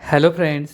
Hello friends,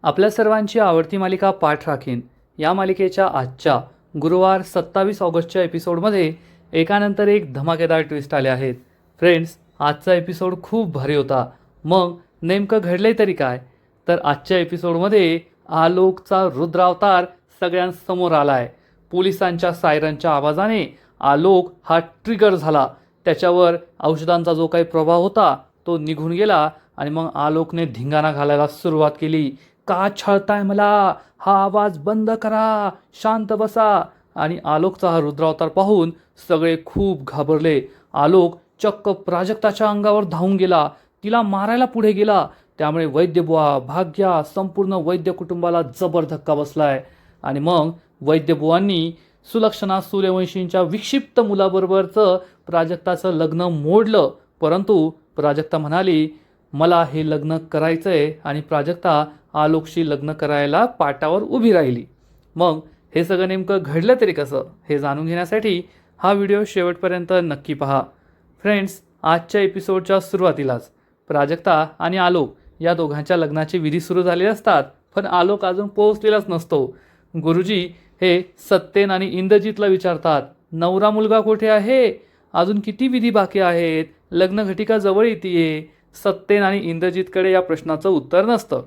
आपल्या सर्वांची आवडती मालिका पाठ राखीन या मालिकेच्या आजच्या गुरुवार 27 ऑगस्टच्या एपिसोडमध्ये एकानंतर एक धमाकेदार ट्विस्ट आले आहेत. फ्रेंड्स, आजचा एपिसोड खूप भारी होता. मग नेमकं घडले तरी काय? तर आजच्या एपिसोडमध्ये आलोकचा रुद्रावतार सगळ्यांसमोर आला आहे. पोलिसांच्या सायरनच्या आवाजाने आलोक हा ट्रिगर झाला. त्याच्यावर औषधांचा जो काही प्रभाव होता तो निघून गेला आणि मग आलोकने धिंगाणा घालायला सुरुवात केली. का छळताय मला? हा आवाज बंद करा, शांत बसा. आणि आलोकचा हा रुद्रावतार पाहून सगळे खूप घाबरले. आलोक चक्क प्राजक्ताच्या अंगावर धावून गेला, तिला मारायला पुढे गेला. त्यामुळे वैद्यबुवा, भाग्या, संपूर्ण वैद्य कुटुंबाला जबर धक्का बसलाय. आणि मग वैद्यबुवांनी सुलक्षणा सूर्यवंशींच्या विक्षिप्त मुलाबरोबरचं प्राजक्ताचं लग्न मोडलं. परंतु प्राजक्ता म्हणाली, मला हे लग्न करायचंय, आणि प्राजक्ता आलोकशी लग्न करायला पाटावर उभी राहिली. मग हे सगळं नेमकं घडलं तरी कसं हे जाणून घेण्यासाठी हा व्हिडिओ शेवटपर्यंत नक्की पहा. फ्रेंड्स, आजच्या एपिसोडच्या सुरुवातीलाच प्राजक्ता आणि आलोक या दोघांच्या लग्नाची विधी सुरू झाली असतात, पण आलोक अजून पोहोचलेलाच नसतो. गुरुजी हे सत्येन आणि इंद्रजितला विचारतात, नवरा मुलगा कुठे आहे? अजून किती विधी बाकी आहेत? लग्नघटिका जवळ येते. सत्येन आणि इंद्रजितकडे या प्रश्नाचं उत्तर नसतं.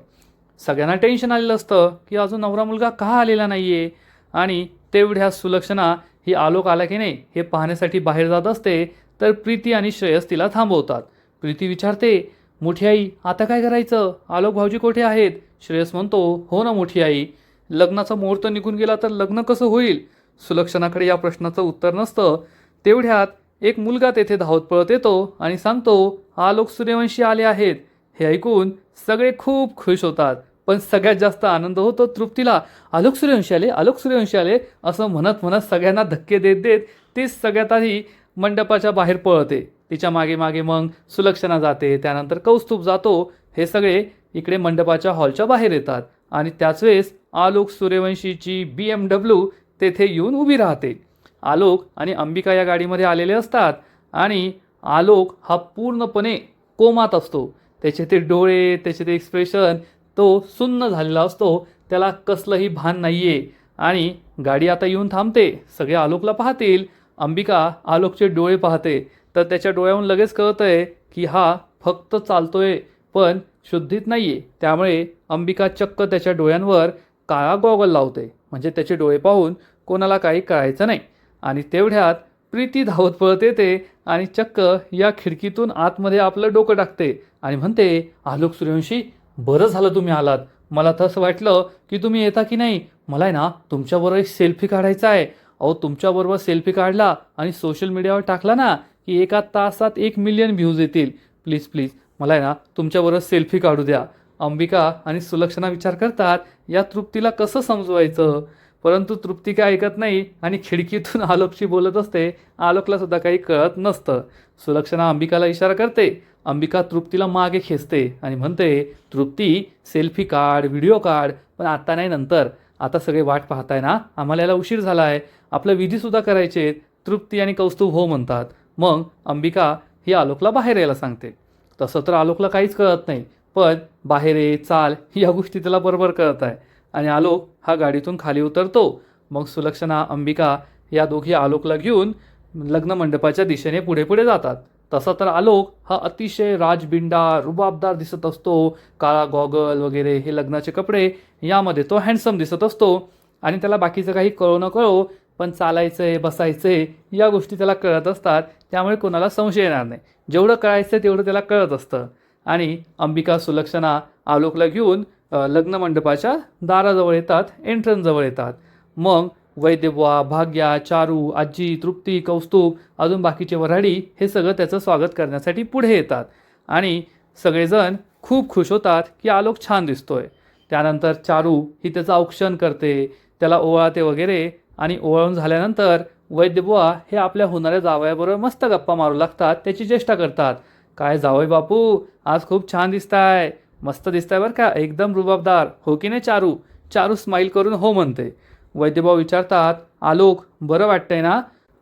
सगळ्यांना टेन्शन आलेलं असतं की अजून नवरा मुलगा का आलेला नाही आहे. आणि तेवढ्या सुलक्षणा ही आलोक आला की नाही हे पाहण्यासाठी बाहेर जात असते, तर प्रीती आणि श्रेयस तिला थांबवतात. प्रीती विचारते, मोठी आई आता काय करायचं? आलोक भाऊजी कुठे आहेत? श्रेयस म्हणतो, हो ना मोठी आई, लग्नाचा मुहूर्त निघून गेला तर लग्न कसं होईल? सुलक्षणाकडे या प्रश्नाचं उत्तर नसतं. तेवढ्यात एक मुलगा तेथे धावत पळत येतो आणि सांगतो, आलोक सूर्यवंशी आले आहेत. हे ऐकून सगळे खूप खुश होतात, पण सगळ्यात जास्त आनंद होतो तृप्तीला. आलोक सूर्यवंशी आले, आलोक सूर्यवंशी आले असं म्हणत म्हणत सगळ्यांना धक्के देत देत ती सगळ्यात आधी मंडपाच्या बाहेर पळते. तिच्या मागे मागे मग सुलक्षणा जाते, त्यानंतर कौस्तुभ जातो. हे सगळे इकडे मंडपाच्या हॉलच्या बाहेर येतात आणि त्याच वेळेस आलोक सूर्यवंशीची BMW तेथे येऊन उभी राहते. आलोक आणि अंबिका या गाडीमध्ये आलेले असतात आणि आलोक हा पूर्णपणे कोमात असतो. त्याचे ते डोळे, त्याचे ते एक्सप्रेशन, तो सुन्न झालेला असतो. त्याला कसलंही भान नाही आहे. आणि गाडी आता येऊन थांबते. सगळे आलोकला पाहतील. अंबिका आलोकचे डोळे पाहते, तर त्याच्या डोळ्याहून लगेच कळतं आहे की हा फक्त चालतोय पण शुद्धीत नाही आहे. त्यामुळे अंबिका चक्क त्याच्या डोळ्यांवर काळा गॉगल लावते, म्हणजे त्याचे डोळे पाहून कोणाला काही कळायचं नाही. आणि तेवढ्यात प्रीती धावत पळत येते आणि चक्क या खिडकीतून आतमध्ये आपलं डोकं टाकते आणि म्हणते, आलोक सूर्यवंशी, बरं झालं तुम्ही आलात. मला तसं वाटलं की तुम्ही येता की नाही. मला आहे ना तुमच्याबरोबर एक सेल्फी काढायचा आहे. अहो, तुमच्याबरोबर सेल्फी काढला आणि सोशल मीडियावर टाकला ना की एका तासात 1 मिलियन व्ह्यूज येतील. प्लीज प्लीज मला आहे ना तुमच्याबरोबर सेल्फी काढू द्या. अंबिका आणि सुलक्षणा विचार करतात, या तृप्तीला कसं समजवायचं. परंतु तृप्ती काय ऐकत नाही आणि खिडकीतून आलोकशी बोलत असते. आलोकला सुद्धा काही कळत नसतं. सुलक्षणा अंबिकाला इशारा करते. अंबिका तृप्तीला मागे खेचते आणि म्हणते, तृप्ती सेल्फी काढ, व्हिडिओ काढ, पण आता नाही, नंतर. आता सगळे वाट पाहताय ना, आम्हाला याला उशीर झाला आहे, आपलं विधीसुद्धा करायचे. तृप्ती आणि कौस्तुभ हो म्हणतात. मग अंबिका ही आलोकला बाहेर यायला सांगते. तसं तर आलोकला काहीच कळत नाही, पण बाहेर ये, चाल या गोष्टी त्याला बरोबर कळत आहे. आणि आलोक हा गाडीतून खाली उतरतो. मग सुलक्षणा, अंबिका या दोघी आलोकला घेऊन लग्न मंडपाच्या दिशेने पुढे पुढे जातात. तसा तर आलोक हा अतिशय राजबिंडा, रुबाबदार दिसत असतो. काळा गॉगल वगैरे हे लग्नाचे कपडे, यामध्ये तो हँडसम दिसत असतो. आणि त्याला बाकीचं काही कळो न कळो, पण चालायचंय, बसायचंय या गोष्टी त्याला कळत असतात. त्यामुळे कोणाला संशय येणार नाही. जेवढं कळायचं तेवढं त्याला कळत असतं. आणि अंबिका, सुलक्षणा आलोकला घेऊन लग्न मंडपाच्या दाराजवळ येतात, एंट्रन्सजवळ येतात. मग वैद्यबुवा, भाग्या, चारू, आजी, तृप्ती, कौस्तुभ, अजून बाकीचे वऱ्हाडी हे सगळं त्याचं स्वागत करण्यासाठी पुढे येतात. आणि सगळेजण खूप खुश होतात की आलोक छान दिसतोय. त्यानंतर चारू ही त्याचं औक्षण करते, त्याला ओवाळते वगैरे. आणि ओवाळून झाल्यानंतर वैद्यबुवा हे आपल्या होणाऱ्या जावयाबरोबर मस्त गप्पा मारू लागतात, त्याची चेष्टा करतात. काय जावई बापू, आज खूप छान दिसताय, मस्त दिसताय बरं का, एकदम रुबाबदार, हो की नाही चारू? चारू स्माईल करून हो म्हणते. वैद्यभाऊ विचारतात, आलोक बरं वाटतंय ना?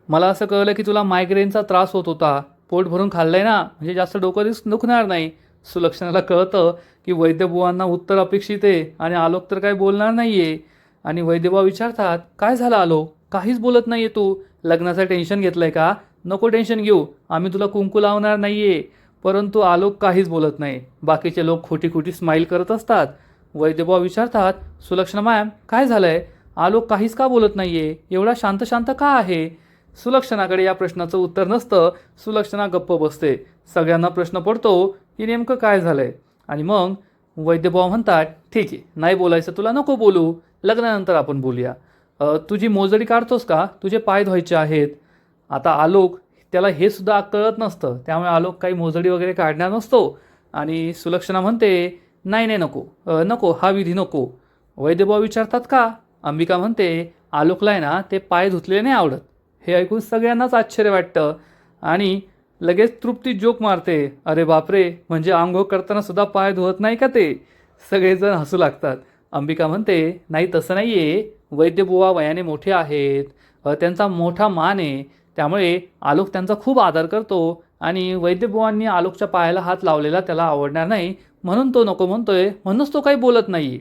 मला असं कळलं की तुला मायग्रेनचा त्रास होत होता, पोट भरून खाल्लंय ना, म्हणजे जास्त डोकं दुखणार नाही. सुलक्षणाला कळतं की वैद्यबुवांना उत्तर अपेक्षित आहे आणि आलोक तर काही बोलणार नाही आहे. आणि वैद्यबुवा विचारतात, काय झालं आलोक, काहीच बोलत नाही आहे तू, लग्नाचं टेन्शन घेतलं आहे का? नको टेन्शन घेऊ, आम्ही तुला कुंकू लावणार नाही आहे. परंतु आलोक काहीच बोलत नाही. बाकीचे लोक खोटी खोटी स्माईल करत असतात. वैद्यबुवा विचारतात, सुलक्षणा मॅम काय झालं आहे, आलोक काहीच का बोलत नाही आहे, एवढा शांत शांत का आहे? सुलक्षणाकडे या प्रश्नाचं उत्तर नसतं. सुलक्षणा गप्प बसते. सगळ्यांना प्रश्न पडतो की नेमकं काय झालं आहे. आणि मग वैद्यबुवा म्हणतात, ठीक आहे, नाही बोलायचं तुला नको बोलू, लग्नानंतर आपण बोलूया. तुझी मोजडी काढतोस का, तुझे पाय धुवायचे आहेत. आता आलोक त्याला हे सुद्धा कळत नसतं, त्यामुळे आलोक काही मोजडी वगैरे काढणार नसतो. आणि सुलक्षणा म्हणते, नाही नाही नको, नको हा विधी नको. वैद्यबुवा विचारतात का? अंबिका म्हणते, आलोकला आहे ना ते पाय धुतलेले नाही आवडत. हे ऐकून सगळ्यांनाच आश्चर्य वाटतं आणि लगेच तृप्ती जोक मारते, अरे बापरे, म्हणजे आंघोळ करताना सुद्धा पाय धुवत नाही का ते? सगळेजण हसू लागतात. अंबिका म्हणते, नाही तसं नाही आहे, वैद्यबुवा वयाने मोठे आहेत, त्यांचा मोठा मान आहे, त्यामुळे आलोक त्यांचा खूप आदर करतो आणि वैद्यबुवांनी आलोकच्या पायाला हात लावलेला त्याला आवडणार नाही, म्हणून तो नको म्हणतोय, म्हणूनच तो काही बोलत नाही.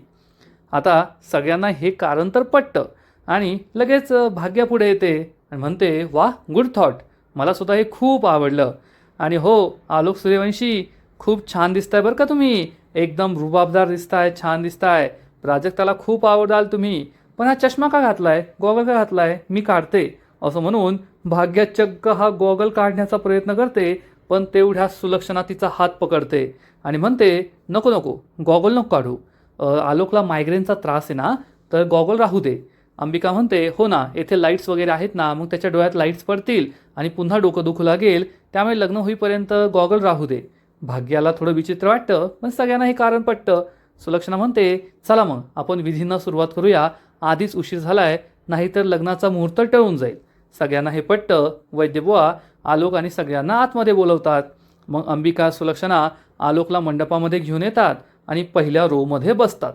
आता सगळ्यांना हे कारण तर पटतं आणि लगेच भाग्या पुढे येते आणि म्हणते, वा गुड थॉट, मला सुद्धा हे खूप आवडलं. आणि हो आलोक सूर्यवंशी, खूप छान दिसताय बरं का तुम्ही, एकदम रुबाबदार दिसताय, छान दिसताय, प्राजक्ताला खूप आवडाल तुम्ही. पण हा चष्मा का घातलाय, गॉगल का घातलाय, मी काढते, असं म्हणून भाग्या चक्क हा गॉगल काढण्याचा प्रयत्न करते. पण तेवढ्या सुलक्षणा तिचा हात पकडते आणि म्हणते, नको नको, गॉगल नको काढू, आलोकला मायग्रेनचा त्रास आहे ना, तर गॉगल राहू दे. अंबिका म्हणते, हो ना, येथे लाईट्स वगैरे आहेत ना, मग त्याच्या डोळ्यात लाईट्स पडतील आणि पुन्हा डोकं दुखू लागेल, त्यामुळे लग्न होईपर्यंत गॉगल राहू दे. भाग्याला थोडं विचित्र वाटतं, पण सगळ्यांना हे कारण पटतं. सुलक्षणा म्हणते, चला मग आपण विधींना सुरुवात करूया, आधीच उशीर झालाय, नाहीतर लग्नाचा मुहूर्त टळून जाईल. सगळ्यांना हे पटतं. वैद्यबुवा आलोक आणि सगळ्यांना आतमध्ये बोलवतात. मग अंबिका सुलक्षणा आलोकला मंडपामध्ये घेऊन येतात आणि पहिल्या रोमध्ये बसतात.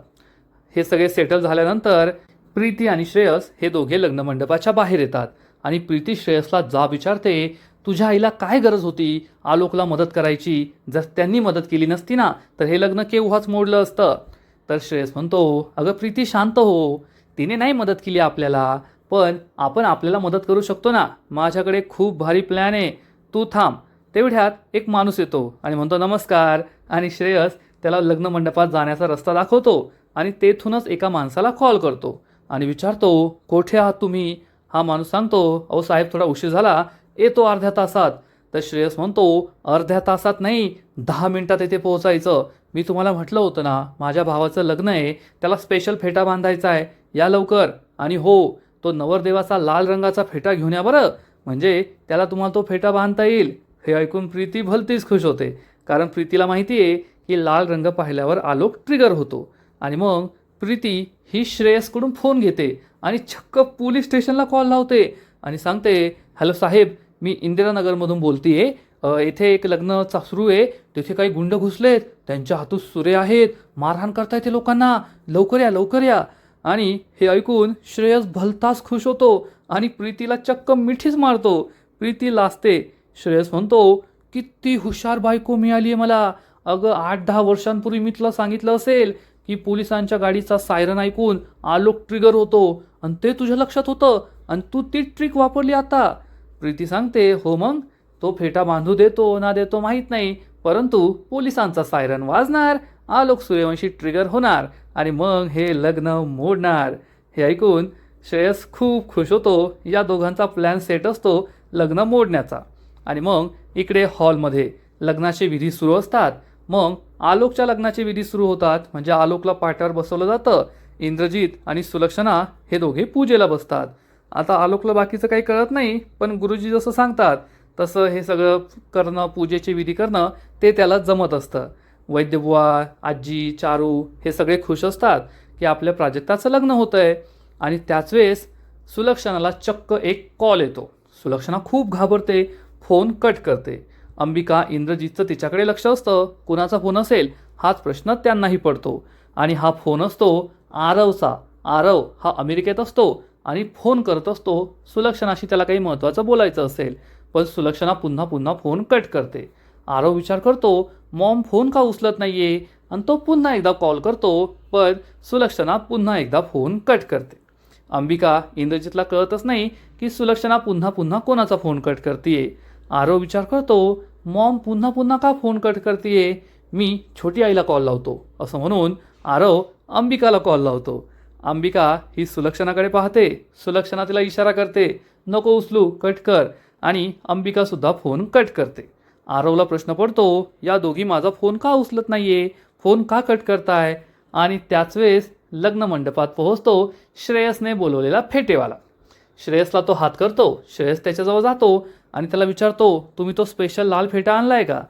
हे सगळे सेटल झाल्यानंतर प्रीती आणि श्रेयस हे दोघे लग्न मंडपाच्या बाहेर येतात आणि प्रीती श्रेयसला जाब विचारते, तुझ्या आईला काय गरज होती आलोकला मदत करायची, जर त्यांनी मदत केली नसती ना तर हे लग्न केव्हाच मोडलं असतं. तर श्रेयस म्हणतो, अगं प्रीती शांत हो, तिने नाही मदत केली आपल्याला, पण आपण आपल्याला मदत करू शकतो ना, माझ्याकडे खूप भारी प्लॅन आहे, तू थांब. तेवढ्यात एक माणूस येतो आणि म्हणतो, नमस्कार. आणि श्रेयस त्याला लग्न मंडपात जाण्याचा रस्ता दाखवतो आणि तेथूनच एका माणसाला कॉल करतो आणि विचारतो, कोठे आहात तुम्ही? हा माणूस सांगतो, अहो साहेब थोडा उशीर झाला, येतो अर्ध्या तासात. तर श्रेयस म्हणतो, अर्ध्या तासात नाही, 10 मिनिटात येथे पोहोचायचं. मी तुम्हाला म्हटलं होतं ना, माझ्या भावाचं लग्न आहे, त्याला स्पेशल फेटा बांधायचा आहे, या लवकर. आणि हो, तो नवरदेवाचा लाल रंगाचा फेटा घेऊन या बरं, म्हणजे त्याला तुम्हाला तो फेटा बांधता येईल. हे ऐकून प्रीती भलतीच खुश होते, कारण प्रीतीला माहिती आहे की लाल रंग पाहिल्यावर आलोक ट्रिगर होतो. आणि मग प्रीती ही श्रेयसकडून फोन घेते आणि चक्क पोलीस स्टेशनला कॉल लावते आणि सांगते, हॅलो साहेब, मी इंदिरानगरमधून बोलतीये, येथे एक लग्न सुरू आहे, तिथे काही गुंड घुसलेत, त्यांच्या हातूत सुरे आहेत, मारहाण करता येते लोकांना, लवकर या लवकर या. आणि हे ऐकून श्रेयस भलताच खुश होतो आणि प्रीतीला चक्क मिठीच मारतो. प्रीती लाजते. श्रेयस म्हणतो, किती हुशार बायको मिळाली आहे मला, अगं 8-10 वर्षांपूर्वी मी तुला सांगितलं असेल की पोलिसांच्या गाडीचा सायरन ऐकून आलोक ट्रिगर होतो आणि ते तुझ्या लक्षात होतं आणि तू ती ट्रिक वापरली आता. प्रीती सांगते, हो मग, तो फेटा बांधू देतो ना देतो माहीत नाही, परंतु पोलिसांचा सायरन वाजणार, आलोक सूर्यवंशी ट्रिगर होणार आणि मग हे लग्न मोडणार. हे ऐकून श्रेयस खूप खुश होतो. या दोघांचा प्लॅन सेट असतो लग्न मोडण्याचा. आणि मग इकडे हॉलमध्ये लग्नाचे विधी सुरू असतात. मग आलोकच्या लग्नाचे विधी सुरू होतात, म्हणजे आलोकला पाट्यावर बसवलं जातं. इंद्रजित आणि सुलक्षणा हे दोघे पूजेला बसतात. आता आलोकला बाकीचं काही कळत नाही, पण गुरुजी जसं सांगतात तसं हे सगळं करणं, पूजेचे विधी करणं ते त्याला जमत असतं. वैद्यबुवा, आजी, चारू हे सगळे खुश असतात की आपल्या प्राजक्ताचं लग्न होतं आहे. आणि त्याच वेळेस सुलक्षणाला चक्क एक कॉल येतो. सुलक्षणा खूप घाबरते, फोन कट करते. अंबिका, इंद्रजितचं तिच्याकडे लक्ष असतं, कुणाचा फोन असेल हाच प्रश्न त्यांनाही पडतो. आणि हा फोन असतो आरवचा. आरव हा अमेरिकेत असतो आणि फोन करत असतो सुलक्षणाशी त्याला काही महत्त्वाचं बोलायचं असेल, पण सुलक्षणा पुन्हा पुन्हा फोन कट करते. आरव विचार करतो, मॉम फोन का उचलत नाहीये आणि तो पुन्हा एकदा कॉल करतो, पण सुलक्षणा पुन्हा एकदा फोन कट करते. अंबिका इंद्रजितला कळतच नाही की सुलक्षणा पुन्हा पुन्हा कोणाचा फोन कट करतीये. आरव विचार करतो, मॉम पुन्हा पुन्हा का फोन कट करतीये, मी छोटी आईला कॉल लावतो असं म्हणून आरव अंबिकाला कॉल लावतो. अंबिका ही सुलक्षणाकडे पाहते. सुलक्षणा तिला इशारा करते, नको उचलू, कट कर, आणि अंबिकासुद्धा फोन कट करते. आरवला प्रश्न पडतो, या दोघी माझा फोन का उचलत नाहीये, फोन का कट करताय. आणि त्याच वेळेस लग्न मंडपात पोहोचतो श्रेयसने बोलवलेला फेटेवाला. श्रेयसला तो हात करतो. श्रेयस त्याच्याजवळ जातो आणि त्याला विचारतो, तुम्ही तो स्पेशल लाल फेटा आणलाय का.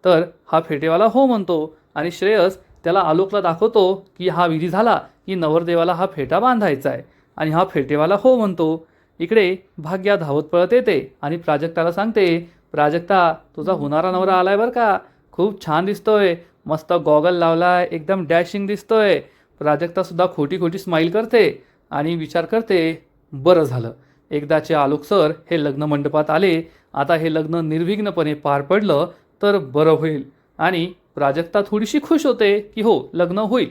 तर हा फेटेवाला हो म्हणतो आणि श्रेयस त्याला आलोकला दाखवतो की हा विधी झाला की नवरदेवाला हा फेटा बांधायचा आहे, आणि हा फेटेवाला हो म्हणतो. इकडे भाग्या धावत पळत येते आणि प्राजक्ताला सांगते, प्राजक्ता तुझा होणारा नवरा आलाय बरं का, खूप छान दिसतोय, मस्त गॉगल लावलाय, एकदम डॅशिंग दिसतोय. प्राजक्तासुद्धा खोटी खोटी स्माईल करते आणि विचार करते, बरं झालं एकदाचे आलोक सर हे लग्न मंडपात आले, आता हे लग्न निर्विघ्नपणे पार पडलं तर बरं होईल. आणि प्राजक्ता थोडीशी खुश होते की हो लग्न होईल.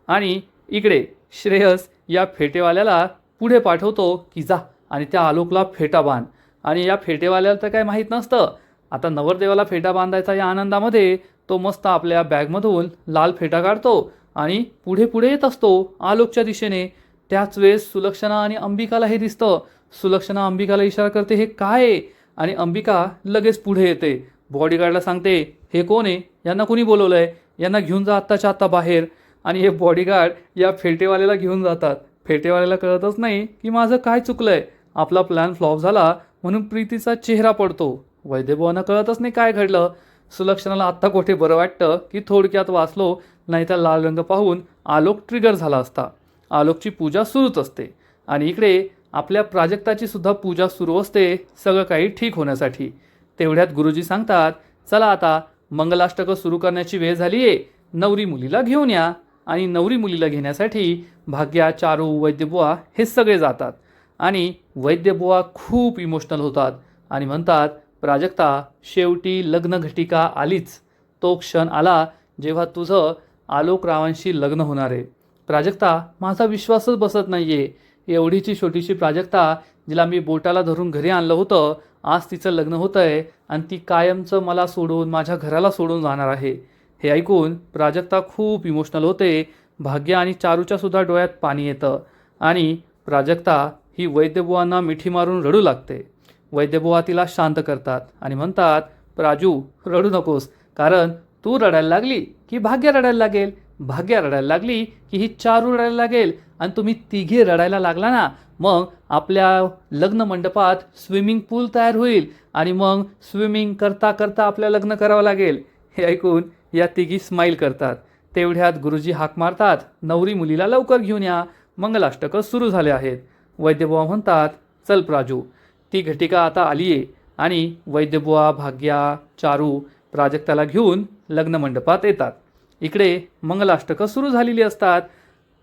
आणि इकडे श्रेयस या फेटेवाल्याला पुढे पाठवतो की जा आणि त्या आलोकला फेटा बांध. आणि या फेटेवाल्याला तर काय माहीत नसतं, आता नवरदेवाला फेटा बांधायचा या आनंदामध्ये तो मस्त आपल्या बॅगमधून लाल फेटा काढतो आणि पुढे पुढे येत असतो आलोकच्या दिशेने. त्याच वेळेस सुलक्षणा आणि अंबिकाला हे दिसतं. सुलक्षणा अंबिकाला इशारा करते, हे काय आहे, आणि अंबिका लगेच पुढे येते. बॉडीगार्डला सांगते, हे कोण आहे, यांना कोणी बोलवलं आहे, यांना घेऊन जा आत्ताच्या आत्ता बाहेर. आणि हे बॉडीगार्ड या फेटेवाल्याला घेऊन जातात. फेटेवाल्याला कळतच नाही की माझं काय चुकलं आहे, आपला प्लॅन फ्लॉप झाला म्हणून प्रीतीचा चेहरा पडतो. वैद्यभावांना कळतच नाही काय घडलं. सुलक्षणाला आत्ता कुठे बरं वाटतं की थोडक्यात वाचलो, नाही तर लाल रंग पाहून आलोक ट्रिगर झाला असता. आलोकची पूजा सुरूच असते आणि इकडे आपल्या प्राजक्ताची सुद्धा पूजा सुरू असते, सगळं काही ठीक होण्यासाठी. तेवढ्यात गुरुजी सांगतात, चला आता मंगलाष्टकं सुरू करण्याची वेळ झाली आहे, नवरी मुलीला घेऊन या. आणि नवरी मुलीला घेण्यासाठी भाग्या, चारू, वैद्यबुवा हे सगळे जातात. आणि वैद्यबुवा खूप इमोशनल होतात आणि म्हणतात, प्राजक्ता शेवटी लग्न घटिका आलीच, तो क्षण आला जेव्हा तुझं आलोक रावांशी लग्न होणार आहे. प्राजक्ता माझा विश्वासच बसत नाहीये, एवढीची छोटीशी प्राजक्ता जिला मी बोटाला धरून घरी आणलं होतं, आज तिचं लग्न होतं आहे आणि ती कायमचं मला सोडून माझ्या घराला सोडून जाणार आहे. हे ऐकून प्राजक्ता खूप इमोशनल होते. भाग्य आणि चारूच्या सुद्धा डोळ्यात पाणी येतं आणि प्राजक्ता ही वैद्यबुवांना मिठी मारून रडू लागते. वैद्यबुवा तिला शांत करतात आणि म्हणतात, प्राजू रडू नकोस, कारण तू रडायला लागली की भाग्य रडायला लागेल, भाग्य रडायला लागली की ही चारू रडायला लागेल, आणि तुम्ही तिघे रडायला लागला ना, मग आपल्या लग्न मंडपात स्विमिंग पूल तयार होईल आणि मग स्विमिंग करता करता आपल्या लग्न करावं लागेल. हे ऐकून या तिघी स्माईल करतात. तेवढ्यात गुरुजी हाक मारतात, नवरी मुलीला लवकर घेऊन या, मंगलाष्टकं सुरू झाले आहेत. वैद्यबुवा म्हणतात, चल प्राजू, ती घटिका आता आली आहे. आणि वैद्यबुवा, भाग्या, चारू प्राजक्ताला घेऊन लग्न मंडपात येतात. इकडे मंगलाष्टकं सुरू झालेली असतात.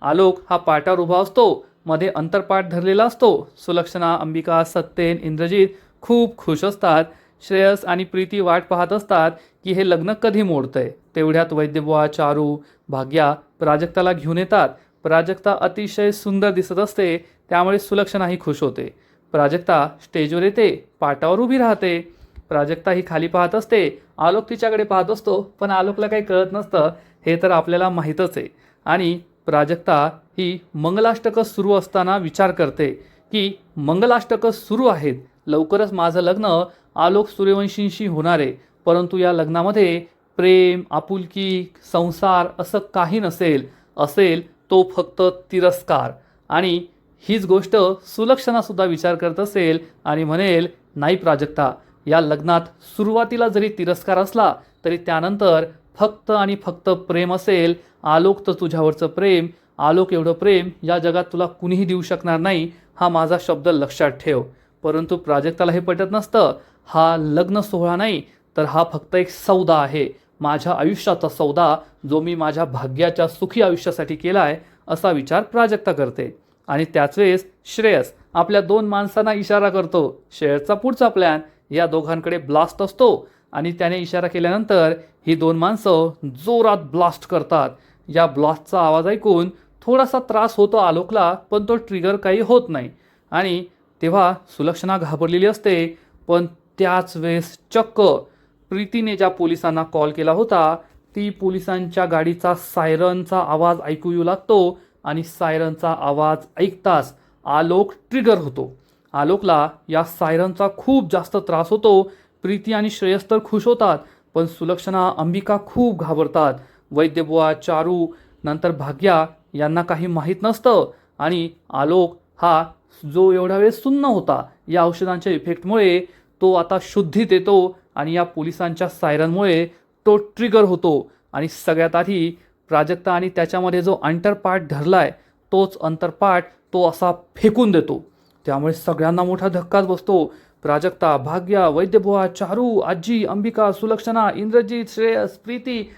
आलोक हा पाटावर उभा असतो, मध्ये अंतरपाठ धरलेला असतो. सुलक्षणा, अंबिका, सत्येन, इंद्रजित खूप खुश असतात. श्रेयस आणि प्रीती वाट पाहत असतात की हे लग्न कधी मोडतंय. तेवढ्यात वैद्यबुवा, चारू, भाग्या प्राजक्ताला घेऊन येतात. प्राजक्ता अतिशय सुंदर दिसत असते, त्यामुळे सुलक्षणाही खुश होते. प्राजक्ता स्टेजवर येते, पाटावर उभी राहते. प्राजक्ता ही खाली पाहत असते, आलोक तिच्याकडे पाहत असतो, पण आलोकला काही कळत नसतं, हे तर आपल्याला माहीतच आहे. आणि प्राजक्ता ही मंगलाष्टकं सुरू असताना विचार करते की मंगलाष्टकं सुरू आहेत, लवकरच माझं लग्न आलोक सूर्यवंशींशी होणार आहे, परंतु या लग्नामध्ये प्रेम, आपुलकी, संसार असं काही नसेल, असेल तो फक्त तिरस्कार. आणि हीच गोष्ट सुलक्षणासुद्धा विचार करत असेल आणि म्हणेल, नाही प्राजक्ता, या लग्नात सुरुवातीला जरी तिरस्कार असला तरी त्यानंतर फक्त आणि फक्त प्रेम असेल. आलोक तर तुझ्यावरचं प्रेम, आलोक एवढं प्रेम या जगात तुला कुणीही देऊ शकणार नाही, हा माझा शब्द लक्षात ठेव. परंतु प्राजक्ताला हे पटत नसतं. हा लग्न सोहळा नाही, तर हा फक्त एक सौदा आहे, माझ्या आयुष्याचा सौदा, जो मी माझ्या भाग्याच्या सुखी आयुष्यासाठी केला आहे, असा विचार प्राजक्ता करते. आणि त्याच वेळेस श्रेयस आपल्या दोन माणसांना इशारा करतो. श्रेयसचा पुढचा प्लॅन, या दोघांकडे ब्लास्ट असतो आणि त्याने इशारा केल्यानंतर ही दोन माणसं जोरात ब्लास्ट करतात. या ब्लास्टचा आवाज ऐकून थोडासा त्रास होतो आलोकला, पण तो ट्रिगर काही होत नाही. आणि तेव्हा सुलक्षणा घाबरलेली असते. पण त्याच वेळेस चक्क प्रीतीने ज्या पोलिसांना कॉल केला होता ती पोलिसांच्या गाडीचा सायरनचा आवाज ऐकू येऊ लागतो. आणि सायरनचा आवाज ऐकताच आलोक ट्रिगर होतो. आलोकला या सायरनचा खूप जास्त त्रास होतो. प्रीती आणि श्रेयस तर खुश होतात, पण सुलक्षणा, अंबिका खूप घाबरतात. वैद्यबुवा, चारू, नंतर भाग्या यांना काही माहीत नसतं. आणि आलोक हा जो एवढा वेळ सुन्न होता या औषधांच्या इफेक्टमुळे तो आता शुद्धीत येतो. आणि या पोलिसांच्या सायरनमुळे तो ट्रिगर होतो. आणि सगळ्यात आधी प्राजक्ता आणि त्याच्यामध्ये जो अंतरपाठ धरलाय तोच अंतरपाठ तो असा फेकून देतो. त्यामुळे सगळ्यांना मोठा धक्काच बसतो. प्राजक्ता, भाग्या, वैद्यबुवा, चारू, आजी, अंबिका, सुलक्षणा, इंद्रजीत, श्रेयस, प्रीती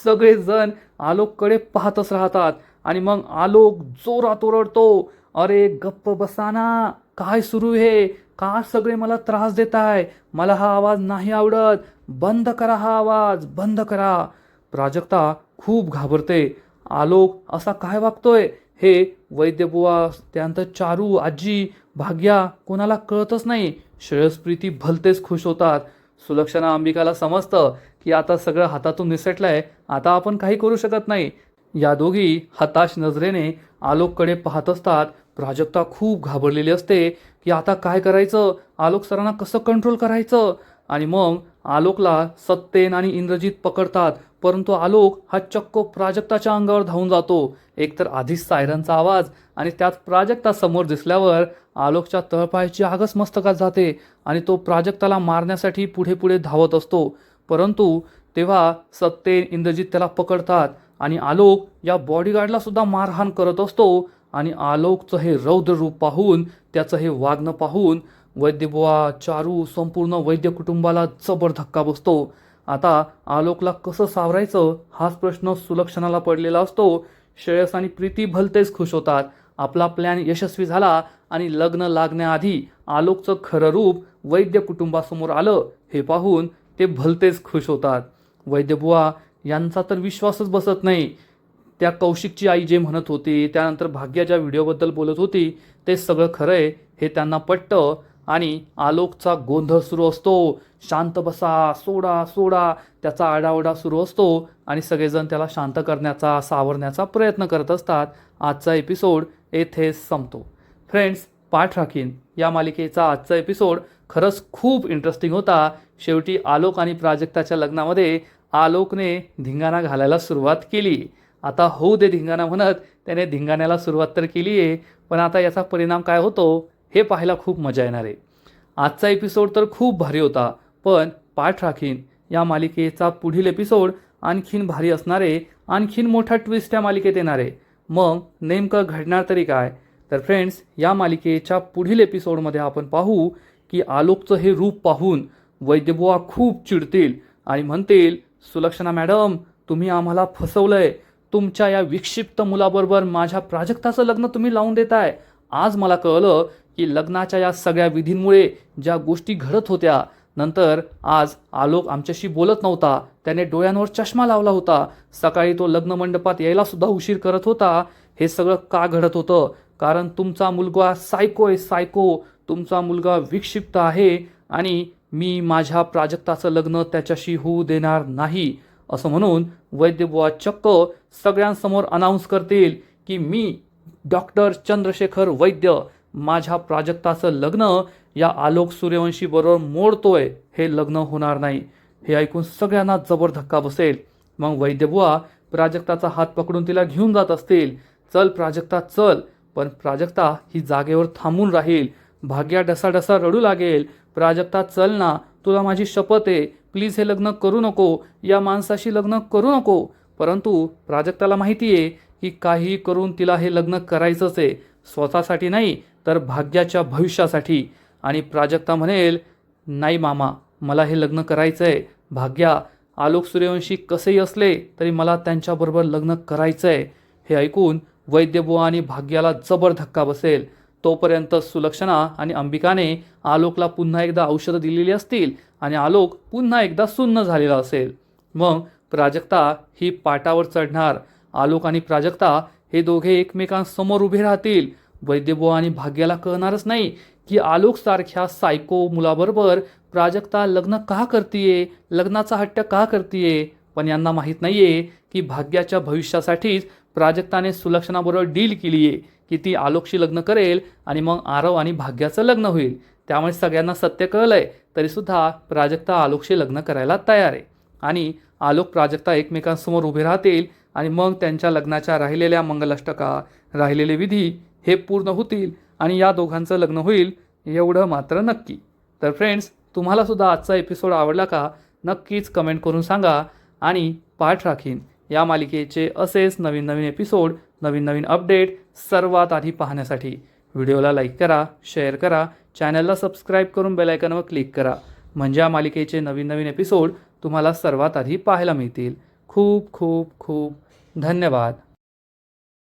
सगळेजण आलोककडे पाहतच राहतात. आणि मग आलोक जोरात ओरडतो, अरे गप्प बसाना, काय सुरू आहे? का सगळे मला त्रास देताय? मला हा आवाज नाही आवडत. बंद करा, हा आवाज बंद करा. प्राजक्ता खूप घाबरते. आलोक असा काय वागतोय हे वैद्यबुवा, त्यानंतर चारू, आजी, भाग्या कोणाला कळतच नाही. श्रेयस, प्रीती भलतेच खुश होतात. सुलक्षणा, अंबिकाला समजतं की आता सगळं हातातून निसटलंय, आता आपण काही करू शकत नाही. या दोघी हताश नजरेने आलोककडे पाहत असतात. प्राजक्ता खूप घाबरलेली असते की आता काय करायचं, आलोक सरांना कसं कंट्रोल करायचं. आणि मग आलोकला सत्येन आणि इंद्रजीत पकडतात. परंतु आलोक हा चक्क प्राजक्ताच्या अंगावर धावून जातो. एकतर आधीच सायरनचा आवाज आणि त्यात प्राजक्ता समोर दिसल्यावर आलोकच्या तळपायाची आगच मस्तकात जाते. आणि तो प्राजक्ताला मारण्यासाठी पुढे पुढे धावत असतो. परंतु तेव्हा सत्येन, इंद्रजीत त्याला पकडतात. आणि आलोक या बॉडीगार्डला सुद्धा मारहाण करत असतो. आणि आलोकचं हे रौद्र रूप पाहून, त्याचं हे वागणं पाहून वैद्यबुवा, चारू, संपूर्ण वैद्य कुटुंबाला जबर धक्का बसतो. आता आलोकला कसं सावरायचं हाच प्रश्न सुलक्षणाला पडलेला असतो. श्रेयस आणि प्रीती भलतेच खुश होतात. आपला प्लॅन यशस्वी झाला आणि लग्न लागण्याआधी आलोकचं खरं रूप वैद्य कुटुंबासमोर आलं हे पाहून ते भलतेच खुश होतात. वैद्यबुवा यांचा तर विश्वासच बसत नाही. त्या कौशिकची आई जे म्हणत होती, त्यानंतर भाग्याच्या व्हिडिओबद्दल बोलत होती, ते सगळं खरं आहे हे त्यांना पटतं. आणि आलोकचा गोंधळ सुरू असतो. शांत बसा, सोडा सोडा, त्याचा आडाओरडा सुरू असतो. आणि सगळेजण त्याला शांत करण्याचा, सावरण्याचा प्रयत्न करत असतात. आजचा एपिसोड येथेच संपतो. फ्रेंड्स, पाठ राखीन या मालिकेचा आजचा एपिसोड खरंच खूप इंटरेस्टिंग होता. शेवटी आलोक आणि प्राजक्ताच्या लग्नामध्ये आलोकने धिंगाणा घालायला सुरुवात केली. आता होऊ दे धिंगाणा म्हणत त्याने धिंगाण्याला सुरुवात तर केली आहे, पण आता याचा परिणाम काय होतो हे पाहायला खूप मजा येणार आहे. आजचा एपिसोड तर खूप भारी होता, पण पाठ राखीन या मालिकेचा पुढील एपिसोड आणखीन भारी असणार आहे. आणखीन मोठा ट्विस्ट या मालिकेत येणार आहे. मग नेमकं घडणार तरी काय? तर फ्रेंड्स, या मालिकेच्या पुढील एपिसोडमध्ये आपण पाहू की आलोकचं हे रूप पाहून वैद्यबुवा खूप चिडतील आणि म्हणतील, सुलक्षणा मॅडम, तुम्ही आम्हाला फसवलंय. तुमच्या या विक्षिप्त मुलाबरोबर माझ्या प्राजक्ताचं लग्न तुम्ही लावून देताय. आज मला कळलं की लग्नाच्या या सगळ्या विधींमुळे ज्या गोष्टी घडत होत्या, नंतर आज आलोक आमच्याशी बोलत नव्हता, त्याने डोळ्यांवर चष्मा लावला होता, सकाळी तो लग्न मंडपात यायला सुद्धा उशीर करत होता. हे सगळं का घडत होतं? कारण तुमचा मुलगा सायको आहे, सायको. तुमचा मुलगा विक्षिप्त आहे आणि मी माझ्या प्राजक्ताचं लग्न त्याच्याशी होऊ देणार नाही. असं म्हणून वैद्यबुवा चक्क सगळ्यांसमोर अनाऊन्स करतील की मी डॉक्टर चंद्रशेखर वैद्य माझ्या प्राजक्ताचं लग्न या आलोक सूर्यवंशी बरोबर मोडतोय. हे लग्न होणार नाही. हे ऐकून सगळ्यांना जबर धक्का बसेल. मग वैद्यबुवा प्राजक्ताचा हात पकडून तिला घेऊन जात असतील. चल प्राजक्ता चल. पण प्राजक्ता ही जागेवर थांबून राहील. भाग्या डसाडसा रडू लागेल, प्राजक्ता चल ना, तुला माझी शपथ आहे, प्लीज हे लग्न करू नको, या माणसाशी लग्न करू नको. परंतु प्राजक्ताला माहिती आहे की काही करून तिला हे लग्न करायचंच आहे, स्वतःसाठी नाही तर भाग्याच्या भविष्यासाठी. आणि प्राजक्ता म्हणेल, नाही मामा, मला हे लग्न करायचं आहे. भाग्या, आलोक सूर्यवंशी कसेही असले तरी मला त्यांच्याबरोबर लग्न करायचं आहे. हे ऐकून वैद्यबुवा आणि भाग्याला जबर धक्का बसेल. तोपर्यंत सुलक्षणा आणि अंबिकाने आलोकला पुन्हा एकदा औषधं दिलेली असतील आणि आलोक पुन्हा एकदा सुन्न झालेला असेल. मग प्राजक्ता ही पाटावर चढणार. आलोक आणि प्राजक्ता हे दोघे एकमेकांसमोर उभे राहतील. वैद्यबुवा आणि भाग्याला कळणारच नाही की आलोक सारख्या सायको मुलाबरोबर प्राजक्ता लग्न का करतीये, लग्नाचा हट्ट का करतीये. पण यांना माहीत नाहीये की भाग्याच्या भविष्यासाठीच प्राजक्ताने सुलक्षणाबरोबर डील केली आहे की ती आलोकशी लग्न करेल आणि मग आरव आणि भाग्याचं लग्न होईल. त्यामुळे सगळ्यांना सत्य कळलंय तरीसुद्धा प्राजक्ता आलोकशी लग्न करायला तयार आहे. आणि आलोक प्राजक्ता एकमेकांसमोर उभे राहतील आणि मग त्यांच्या लग्नाच्या राहिलेल्या मंगलाष्टका, राहिलेले विधी हे पूर्ण होतील आणि या दोघांचं लग्न होईल एवढं मात्र नक्की. तर फ्रेंड्स, तुम्हालासुद्धा आजचा एपिसोड आवडला का? नक्कीच कमेंट करून सांगा. आणि पाठ राखीन या मालिकेचे असेच नवीन नवीन एपिसोड, नवीन नवीन अपडेट सर्वात आधी पाहण्यासाठी व्हिडिओला लाईक करा, शेअर करा, चॅनलला सबस्क्राईब करून बेल आयकॉनवर क्लिक करा. म्हणजे या मालिकेचे नवीन नवीन एपिसोड तुम्हाला सर्वात आधी पाहायला मिळतील. खूप खूप खूप धन्यवाद.